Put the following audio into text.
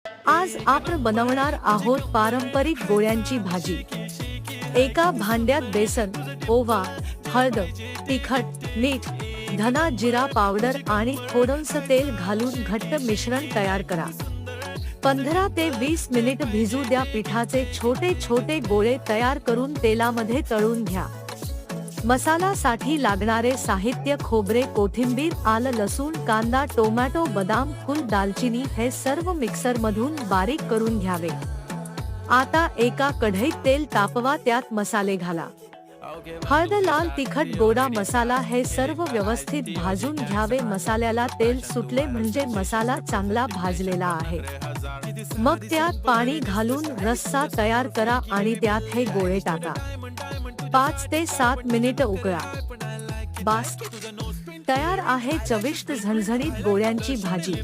आज आपण बनवणार आहोत पारंपरिक गोळ्यांची भाजी। एका भांड्यात बेसन, ओवा, हळद, तिखट, मीठ, धना जिरा पावडर आणि थोडंसं तेल घालून घट्ट मिश्रण तयार करा। 15 ते 20 मिनिट भिजू द्या। पिठाचे छोटे छोटे गोळे तयार करून तेलामध्ये तळून घ्या। मसाला साठी लागणारे साहित्य: खोबरे, कोथिंबीर, आलं, लसूण, कांदा, टोमॅटो, बदाम, फूल, दालचिनी हे सर्व मिक्सर मधून बारीक करून घ्यावे। आता एका कढईत तेल तापवा, त्यात मसाले घाला। हळद, लाल तिखट, गोडा मसाला हे सर्व व्यवस्थित भाजून घ्यावे। मसाल्याला तेल सुटले म्हणजे मसाला चांगला भाजलेला आहे। मग त्यात पाणी घालून रस्सा तयार करा आणि त्यात हे गोळे टाका। 5 ते 7 मिनिट उकळा। बास, तयार आहे चविष्ट झणझणीत गोळ्यांची भाजी।